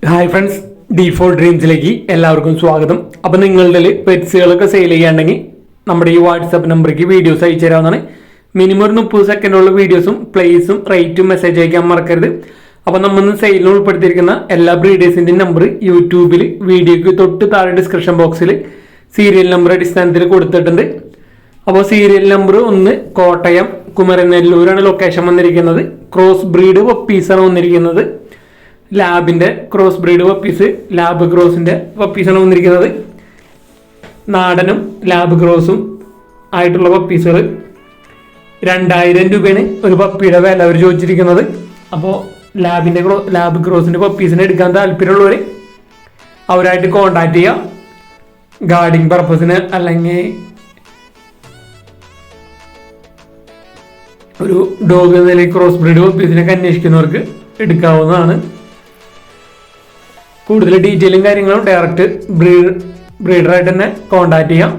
Hi friends, D4 ഡ്രീംസിലേക്ക് എല്ലാവർക്കും സ്വാഗതം. അപ്പം നിങ്ങളുടെ പെറ്റ്സുകളൊക്കെ സെയിൽ ചെയ്യാണ്ടെങ്കിൽ നമ്മുടെ ഈ വാട്സാപ്പ് നമ്പറിലേക്ക് വീഡിയോസ് അയച്ചു തരാവുന്നതാണ്. മിനിമം ഒരു 30 സെക്കൻഡുള്ള വീഡിയോസും പ്ലേസും റേറ്റും മെസ്സേജ് അയക്കാൻ മറക്കരുത്. അപ്പം നമ്മൾ സെയിലിന് ഉൾപ്പെടുത്തിയിരിക്കുന്ന എല്ലാ ബ്രീഡേഴ്സിൻ്റെയും നമ്പർ യൂട്യൂബിൽ വീഡിയോയ്ക്ക് തൊട്ട് താഴെ ഡിസ്ക്രിപ്ഷൻ ബോക്സിൽ സീരിയൽ നമ്പർ അടിസ്ഥാനത്തിൽ കൊടുത്തിട്ടുണ്ട്. അപ്പോൾ സീരിയൽ നമ്പർ 1 കോട്ടയം കുമരനെല്ലൂരാണ് ലൊക്കേഷൻ വന്നിരിക്കുന്നത്. ക്രോസ് ബ്രീഡ് പപ്പീസാണ് വന്നിരിക്കുന്നത്. ലാബിൻ്റെ ക്രോസ് ബ്രീഡ് പപ്പീസ്, ലാബ് ക്രോസിൻ്റെ പപ്പീസാണ് വന്നിരിക്കുന്നത്. നാടനും ലാബ് ക്രോസും ആയിട്ടുള്ള പപ്പീസുകൾ 2000 രൂപയാണ് ഒരു പപ്പിയുടെ വില അവർ ചോദിച്ചിരിക്കുന്നത്. അപ്പോൾ ലാബ് ക്രോസിൻ്റെ പപ്പീസിനെ എടുക്കാൻ താല്പര്യമുള്ളവർ അവരായിട്ട് കോണ്ടാക്ട് ചെയ്യുക. ഗാർഡിങ് പർപ്പസിന് അല്ലെങ്കിൽ ഒരു ഡോഗ് നിലയിൽ ക്രോസ് ബ്രീഡ് പപ്പീസിനൊക്കെ അന്വേഷിക്കുന്നവർക്ക് എടുക്കാവുന്നതാണ്. കൂടുതൽ ഡീറ്റെയിലും കാര്യങ്ങളും ഡയറക്റ്റ് ബ്രീഡറായിട്ട് തന്നെ കോണ്ടാക്ട് ചെയ്യാം.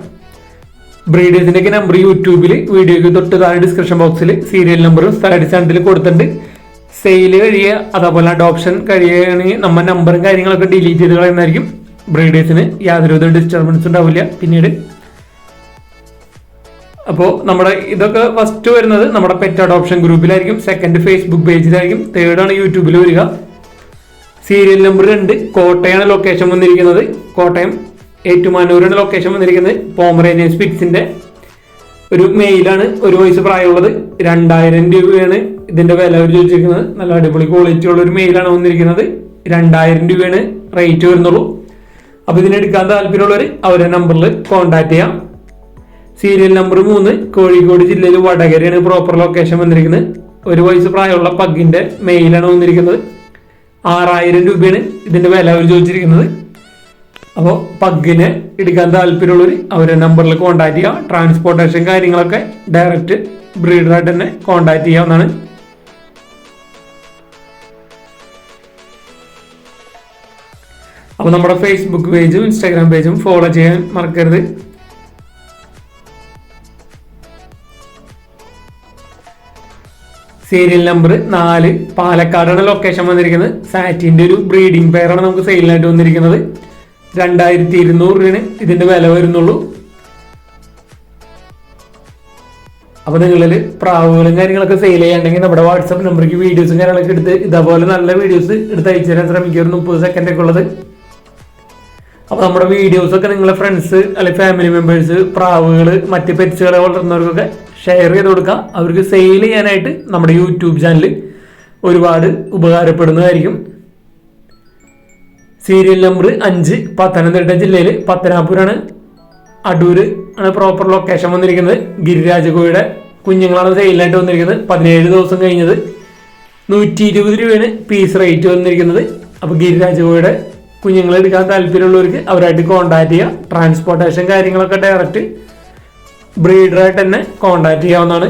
ബ്രീഡേഴ്സിൻ്റെയൊക്കെ നമ്പർ യൂട്യൂബിൽ വീഡിയോയ്ക്ക് തൊട്ട് താഴെ ഡിസ്ക്രിപ്ഷൻ ബോക്സിൽ സീരിയൽ നമ്പറും സ്ഥലടിസ്ഥാനത്തിൽ കൊടുത്തിട്ടുണ്ട്. സെയിൽ കഴിയുക അതേപോലെ അഡോപ്ഷൻ കഴിയുകയാണെങ്കിൽ നമ്മൾ നമ്പറും കാര്യങ്ങളൊക്കെ ഡിലീറ്റ് ചെയ്ത് കളയുന്നതായിരിക്കും. ബ്രീഡേഴ്സിന് യാതൊരുവിധ ഡിസ്റ്റർബൻസ് ഉണ്ടാവില്ല പിന്നീട്. അപ്പോൾ നമ്മുടെ ഇതൊക്കെ ഫസ്റ്റ് വരുന്നത് നമ്മുടെ പെറ്റ് അഡോപ്ഷൻ ഗ്രൂപ്പിലായിരിക്കും, സെക്കൻഡ് ഫേസ്ബുക്ക് പേജിലായിരിക്കും, തേർഡാണ് യൂട്യൂബിൽ വരിക. സീരിയൽ നമ്പർ 2 കോട്ടയാണ് ലൊക്കേഷൻ വന്നിരിക്കുന്നത്. കോട്ടയം ഏറ്റുമാനൂരാണ് ലൊക്കേഷൻ വന്നിരിക്കുന്നത്. പോമറേനിയൻ സ്പിറ്റ്സിൻ്റെ ഒരു മെയിലാണ്, 1 വയസ്സ് പ്രായമുള്ളത്. 2000 രൂപയാണ് ഇതിൻ്റെ വില അവർ ചോദിച്ചിരിക്കുന്നത്. നല്ല അടിപൊളി ക്വാളിറ്റി ഉള്ള ഒരു മെയിലാണ് വന്നിരിക്കുന്നത്. 2000 രൂപയാണ് റേറ്റ് വരുന്നുള്ളൂ. അപ്പോൾ ഇതിനെടുക്കാൻ താല്പര്യമുള്ളവർ അവരുടെ നമ്പറിൽ കോൺടാക്ട് ചെയ്യാം. സീരിയൽ നമ്പർ 3 കോഴിക്കോട് ജില്ലയിൽ വടകരയാണ് പ്രോപ്പർ ലൊക്കേഷൻ വന്നിരിക്കുന്നത്. 1 വയസ്സ് പ്രായമുള്ള പഗ്ഗിൻ്റെ മെയിലാണ് വന്നിരിക്കുന്നത്. 6000 രൂപയാണ് ഇതിൻ്റെ വില അവർ ചോദിച്ചിരിക്കുന്നത്. അപ്പോൾ പഗ്ഗിനെ എടുക്കാൻ താല്പര്യമുള്ളവർ അവരുടെ നമ്പറിൽ കോൺടാക്ട് ചെയ്യുക. ട്രാൻസ്പോർട്ടേഷൻ കാര്യങ്ങളൊക്കെ ഡയറക്റ്റ് ബ്രീഡറായിട്ട് തന്നെ കോൺടാക്ട് ചെയ്യാവുന്നതാണ്. അപ്പോൾ നമ്മുടെ ഫേസ്ബുക്ക് പേജും ഇൻസ്റ്റാഗ്രാം പേജും ഫോളോ ചെയ്യാൻ മറക്കരുത്. സീരിയൽ നമ്പർ 4 പാലക്കാടാണ് ലൊക്കേഷൻ വന്നിരിക്കുന്നത്. സാറ്റിൻ്റെ ഒരു ബ്രീഡിംഗ് പെയറാണ് നമുക്ക് സെയിലിനായിട്ട് വന്നിരിക്കുന്നത്. 2200 രൂപയാണ് ഇതിൻ്റെ വില വരുന്നുള്ളൂ. അപ്പോൾ നിങ്ങളിൽ പ്രാവുകളും കാര്യങ്ങളൊക്കെ സെയിൽ ചെയ്യാണ്ടെങ്കിൽ നമ്മുടെ വാട്സാപ്പ് നമ്പറിലേക്ക് വീഡിയോസും കാര്യങ്ങളൊക്കെ എടുത്ത് ഇതേപോലെ നല്ല വീഡിയോസ് എടുത്ത് അയച്ചു തരാൻ ശ്രമിക്കുക. ഒരു 30 സെക്കൻഡൊക്കെ ഉള്ളത്. അപ്പോൾ നമ്മുടെ വീഡിയോസൊക്കെ നിങ്ങളുടെ ഫ്രണ്ട്സ് അല്ലെങ്കിൽ ഫാമിലി മെമ്പേഴ്സ്, പ്രാവുകൾ, മറ്റ് പെറ്റ്സുകളെ വളർത്തുന്നവർക്കൊക്കെ ഷെയർ ചെയ്ത് കൊടുക്കുക. അവർക്ക് സെയിൽ ചെയ്യാനായിട്ട് നമ്മുടെ യൂട്യൂബ് ചാനൽ ഒരുപാട് ഉപകാരപ്പെടുന്നതായിരിക്കും. സീരിയൽ നമ്പർ 5 പത്തനംതിട്ട ജില്ലയിൽ പത്തനാപുരാണ്, അടൂർ ആണ് പ്രോപ്പർ ലൊക്കേഷൻ വന്നിരിക്കുന്നത്. ഗിരിരാജകോയുടെ കുഞ്ഞുങ്ങളാണ് സെയിലിനായിട്ട് വന്നിരിക്കുന്നത്. 17 ദിവസം കഴിഞ്ഞത് 120 രൂപയാണ് പീസ് റേറ്റ് വന്നിരിക്കുന്നത്. അപ്പോൾ ഗിരിരാജകോയുടെ കുഞ്ഞുങ്ങളെ എടുക്കാൻ താല്പര്യമുള്ളവർക്ക് അവരായിട്ട് കോൺടാക്ട് ചെയ്യുക. ട്രാൻസ്പോർട്ടേഷൻ കാര്യങ്ങളൊക്കെ ഡയറക്റ്റ് ബ്രീഡറായിട്ട് തന്നെ കോൺടാക്ട് ചെയ്യാവുന്നതാണ്.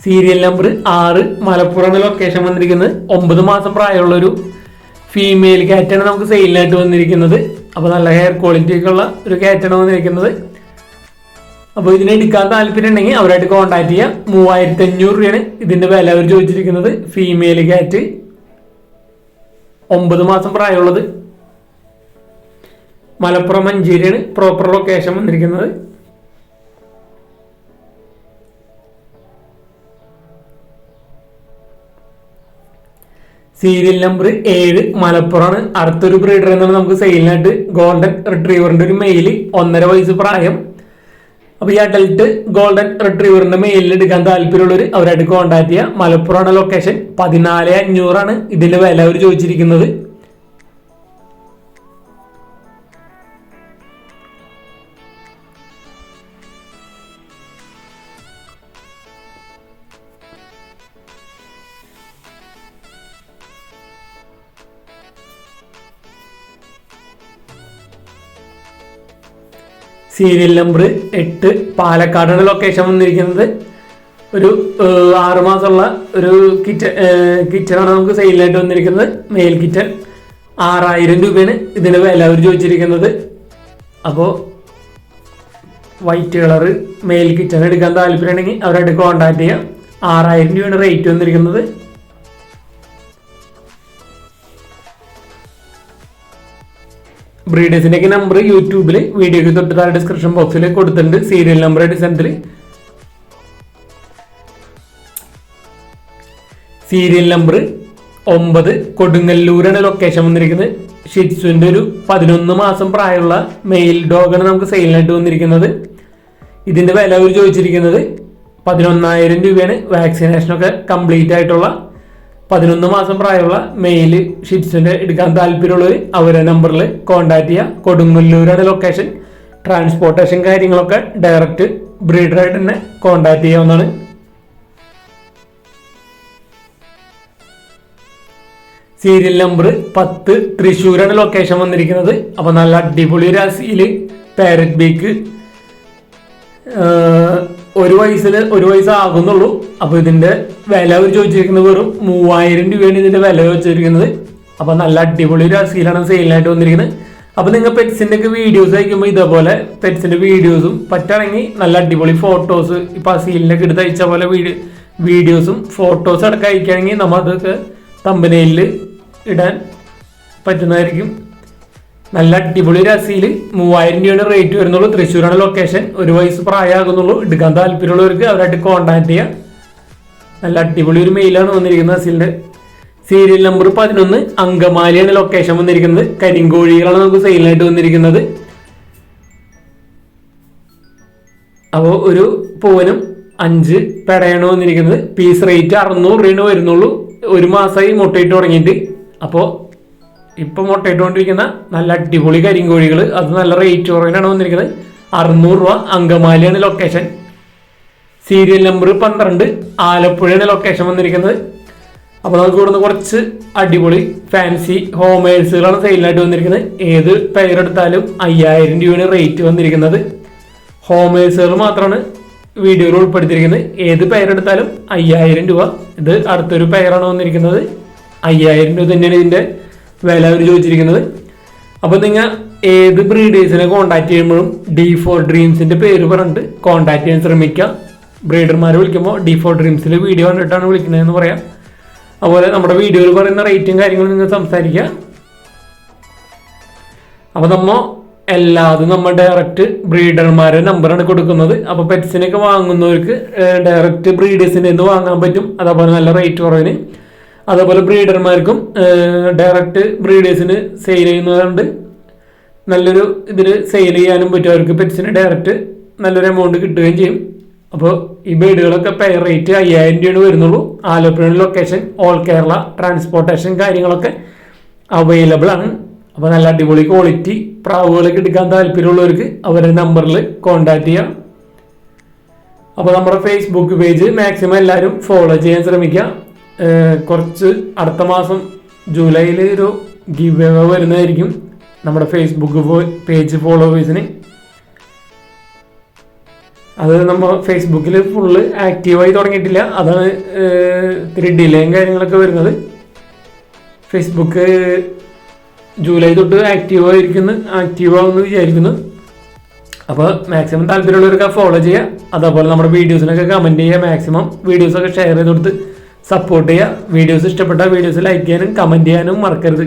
സീരിയൽ നമ്പർ 6 മലപ്പുറമാണ് ലൊക്കേഷൻ വന്നിരിക്കുന്നത്. 9 മാസം പ്രായമുള്ള ഒരു ഫീമെയിൽ കാറ്റാണ് നമുക്ക് സെയിലിനായിട്ട് വന്നിരിക്കുന്നത്. അപ്പോൾ നല്ല ഹെയർ ക്വാളിറ്റി ഒക്കെ ഉള്ള ഒരു കാറ്റാണ് വന്നിരിക്കുന്നത്. അപ്പോൾ ഇതിനെ എടുക്കാൻ താല്പര്യം ഉണ്ടെങ്കിൽ അവരായിട്ട് കോൺടാക്ട് ചെയ്യുക. 3500 രൂപയാണ് ഇതിൻ്റെ വില അവർ ചോദിച്ചിരിക്കുന്നത്. ഫീമെയിൽ കാറ്റ്, 9 മാസം പ്രായമുള്ളത്. മലപ്പുറം മഞ്ചേരിയാണ് പ്രോപ്പർ ലൊക്കേഷൻ വന്നിരിക്കുന്നത്. Serial number 7 മലപ്പുറമാണ്. അടുത്തൊരു ബ്രീഡർ എന്നാണ് നമുക്ക് സെയിലിനായിട്ട് ഗോൾഡൻ റിട്രീവറിൻ്റെ ഒരു മെയിൽ, 1.5 വയസ്സ് പ്രായം. അപ്പോൾ ഈ അഡൽട്ട് ഗോൾഡൻ റിട്രീവറിൻ്റെ മെയിലിൽ എടുക്കാൻ താല്പര്യമുള്ളവർ അവരായിട്ട് കോൺടാക്ട് ചെയ്യുക. മലപ്പുറമാണ് ലൊക്കേഷൻ. 14,500 ഇതിൻ്റെ വില അവർ ചോദിച്ചിരിക്കുന്നത്. സീരിയൽ നമ്പർ 8 പാലക്കാടാണ് ലൊക്കേഷൻ വന്നിരിക്കുന്നത്. ഒരു 6 മാസമുള്ള ഒരു കിച്ചണാണ് നമുക്ക് സെയിലായിട്ട് വന്നിരിക്കുന്നത്. മെയിൽ കിച്ചൺ 6000 രൂപയാണ് ഇതിൻ്റെ വില അവർ ചോദിച്ചിരിക്കുന്നത്. അപ്പോൾ വൈറ്റ് കളർ മെയിൽ കിച്ചൺ എടുക്കാൻ താല്പര്യമുണ്ടെങ്കിൽ അവരായിട്ട് കോൺടാക്ട് ചെയ്യാം. 6000 രൂപയാണ് റേറ്റ് വന്നിരിക്കുന്നത്. ബ്രീഡേഴ്സിൻ്റെയൊക്കെ നമ്പർ യൂട്യൂബിൽ വീഡിയോയ്ക്ക് തൊട്ട് താഴെ ഡിസ്ക്രിപ്ഷൻ ബോക്സിൽ കൊടുത്തിട്ടുണ്ട്. സീരിയൽ നമ്പർ ഡിസെൻറ്റിൽ സീരിയൽ നമ്പർ 9 കൊടുങ്ങല്ലൂരാണ് ലൊക്കേഷൻ വന്നിരിക്കുന്നത്. ഷിറ്റ്സുവിൻ്റെ ഒരു 11 മാസം പ്രായമുള്ള മെയിൽ ഡോഗാണ് നമുക്ക് സെയിലിനായിട്ട് വന്നിരിക്കുന്നത്. ഇതിൻ്റെ വില അവർ ചോദിച്ചിരിക്കുന്നത് 11,000 രൂപയാണ്. വാക്സിനേഷനൊക്കെ കംപ്ലീറ്റ് ആയിട്ടുള്ള 11 മാസം പ്രായമുള്ള മെയിൽ ഷിറ്റ്സിൻ്റെ എടുക്കാൻ താല്പര്യമുള്ളവർ അവരുടെ നമ്പറിൽ കോൺടാക്ട് ചെയ്യുക. കൊടുങ്ങല്ലൂരാണ് ലൊക്കേഷൻ. ട്രാൻസ്പോർട്ടേഷൻ കാര്യങ്ങളൊക്കെ ഡയറക്റ്റ് ബ്രീഡറായിട്ട് തന്നെ കോൺടാക്ട് ചെയ്യാവുന്നതാണ്. സീരിയൽ നമ്പർ 10 തൃശ്ശൂരാണ് ലൊക്കേഷൻ വന്നിരിക്കുന്നത്. അപ്പോൾ നല്ല അടിപൊളി രാശിയിൽ പാരറ്റ് ബീക്ക് 1 വയസ്സാകുന്നുള്ളൂ. അപ്പോൾ ഇതിൻ്റെ വില അവർ ചോദിച്ചിരിക്കുന്നത് വെറും 3000 രൂപയാണ് ഇതിൻ്റെ വില ചോദിച്ചിരിക്കുന്നത്. അപ്പോൾ നല്ല അടിപൊളി രാശിയിലാണ് സെയിലിനായിട്ട് വന്നിരിക്കുന്നത്. അപ്പോൾ നിങ്ങൾ പെറ്റ്സിൻ്റെ ഒക്കെ വീഡിയോസ് അയക്കുമ്പോൾ ഇതേപോലെ പെറ്റ്സിൻ്റെ വീഡിയോസും പറ്റുകയാണെങ്കിൽ നല്ല അടിപൊളി ഫോട്ടോസ് ഇപ്പോൾ ആ സീലിനൊക്കെ എടുത്ത് അയച്ച പോലെ വീഡിയോസും ഫോട്ടോസ് അടക്കം അയക്കുകയാണെങ്കിൽ നമ്മൾ അതൊക്കെ തമ്പനയിൽ ഇടാൻ പറ്റുന്നതായിരിക്കും. നല്ല അടിപൊളി രാശിയിൽ 3000 രൂപയുടെ റേറ്റ് വരുന്നുള്ളൂ. തൃശ്ശൂരാണ് ലൊക്കേഷൻ. 1 വയസ്സ് പ്രായമാകുന്നുള്ളൂ. എടുക്കാൻ താല്പര്യമുള്ളവർക്ക് അവരായിട്ട് കോൺടാക്ട് ചെയ്യാം. നല്ല അടിപൊളി ഒരു മെയിലാണ് വന്നിരിക്കുന്നത് അസീലിൻ്റെ. സീരിയൽ നമ്പർ 11 അങ്കമാലിയാണ് ലൊക്കേഷൻ വന്നിരിക്കുന്നത്. കരിങ്കോഴികളാണ് നമുക്ക് സെയിലിനായിട്ട് വന്നിരിക്കുന്നത്. അപ്പോൾ ഒരു പൂവനും 5 പെടയാണ് വന്നിരിക്കുന്നത്. പീസ് റേറ്റ് 600 രൂപയാണ് വരുന്നുള്ളൂ. 1 മാസമായി മുട്ടയിട്ട് തുടങ്ങിയിട്ട്. അപ്പോൾ ഇപ്പം മുട്ടയിട്ടുകൊണ്ടിരിക്കുന്ന നല്ല അടിപൊളി കരിങ്കോഴികൾ, അത് നല്ല റേറ്റ് കുറവിനാണ് വന്നിരിക്കുന്നത്. 600 രൂപ. അങ്കമാലിയാണ് ലൊക്കേഷൻ. സീരിയൽ നമ്പർ 12 ആലപ്പുഴയാണ് ലൊക്കേഷൻ വന്നിരിക്കുന്നത്. അപ്പോൾ നമുക്ക് ഇവിടുന്ന് കുറച്ച് അടിപൊളി ഫാൻസി ഹോമേഴ്സുകളാണ് സെയിലിനായിട്ട് വന്നിരിക്കുന്നത്. ഏത് പെയറെടുത്താലും 5000 രൂപയാണ് റേറ്റ് വന്നിരിക്കുന്നത്. ഹോമേഴ്സുകൾ മാത്രമാണ് വീഡിയോയിൽ ഉൾപ്പെടുത്തിയിരിക്കുന്നത്. ഏത് പെയറെടുത്താലും 5000 രൂപ. ഇത് അടുത്തൊരു പെയറാണ് വന്നിരിക്കുന്നത്. 5000 രൂപ തന്നെയാണ് ഇതിൻ്റെ വില അവർ ചോദിച്ചിരിക്കുന്നത്. അപ്പോൾ നിങ്ങൾ ഏത് ബ്രീഡേഴ്സിനെ കോൺടാക്ട് ചെയ്യുമ്പോഴും D4 ഡ്രീംസിൻ്റെ പേര് പറഞ്ഞിട്ട് കോൺടാക്ട് ചെയ്യാൻ ശ്രമിക്കുക. ബ്രീഡർമാരെ വിളിക്കുമ്പോൾ D4 ഡ്രീംസിൽ വീഡിയോ കണ്ടിട്ടാണ് വിളിക്കുന്നതെന്ന് പറയാം. അതുപോലെ നമ്മുടെ വീഡിയോയിൽ പറയുന്ന റേറ്റും കാര്യങ്ങളും നിങ്ങൾ സംസാരിക്കുക. അപ്പോൾ നമ്മൾ ഡയറക്റ്റ് ബ്രീഡർമാരുടെ നമ്പറാണ് കൊടുക്കുന്നത്. അപ്പോൾ പെറ്റ്സിനൊക്കെ വാങ്ങുന്നവർക്ക് ഡയറക്റ്റ് ബ്രീഡേഴ്സിൻ്റെ നിന്ന് വാങ്ങാൻ പറ്റും. അതേപോലെ നല്ല റേറ്റ് കുറവിന്. അതേപോലെ ബ്രീഡർമാർക്കും ഡയറക്റ്റ് ബ്രീഡേഴ്സിന് സെയിൽ ചെയ്യുന്നതുകൊണ്ട് നല്ലൊരു ഇതിൽ സെയിൽ ചെയ്യാനും പറ്റും. അവർക്ക് പെറ്റ്സിന് ഡയറക്റ്റ് നല്ലൊരു എമൗണ്ട് കിട്ടുകയും ചെയ്യും. അപ്പോൾ ഈ ബേഡുകളൊക്കെ പെയർ റേറ്റ് 5000 രൂപയാണ് വരുന്നുള്ളൂ. Alappuzha location. All Kerala transportation കാര്യങ്ങളൊക്കെ അവൈലബിൾ ആണ്. അപ്പോൾ നല്ല അടിപൊളി ക്വാളിറ്റി പ്രാവുകളൊക്കെ എടുക്കാൻ താല്പര്യമുള്ളവർക്ക് അവരുടെ നമ്പറിൽ കോൺടാക്ട് ചെയ്യാം. അപ്പോൾ നമ്മുടെ ഫേസ്ബുക്ക് പേജ് മാക്സിമം എല്ലാവരും ഫോളോ ചെയ്യാൻ ശ്രമിക്കുക. കുറച്ച് അടുത്ത മാസം ജൂലൈയിൽ ഒരു ഗിവ് അവേ വരുന്നതായിരിക്കും നമ്മുടെ ഫേസ്ബുക്ക് പേജ് ഫോളോവേഴ്സിന്. അത് നമ്മൾ ഫേസ്ബുക്കിൽ ഫുള്ള് ആക്റ്റീവായി തുടങ്ങിയിട്ടില്ല. അതാണ് ഇത്തിരി ഡിലേയും കാര്യങ്ങളൊക്കെ വരുന്നത്. ഫേസ്ബുക്ക് ജൂലൈ തൊട്ട് ആക്റ്റീവാകുമെന്ന് വിചാരിക്കുന്നു. അപ്പോൾ മാക്സിമം താല്പര്യമുള്ളവർക്ക് ഫോളോ ചെയ്യുക. അതേപോലെ നമ്മുടെ വീഡിയോസിനൊക്കെ കമൻറ്റ് ചെയ്യുക. മാക്സിമം വീഡിയോസൊക്കെ ഷെയർ ചെയ്ത് കൊടുത്ത് സപ്പോർട്ട് ചെയ്യുക. വീഡിയോസ് ഇഷ്ടപ്പെട്ട വീഡിയോസ് ലൈക്ക് ചെയ്യാനും കമൻറ്റ് ചെയ്യാനും മറക്കരുത്.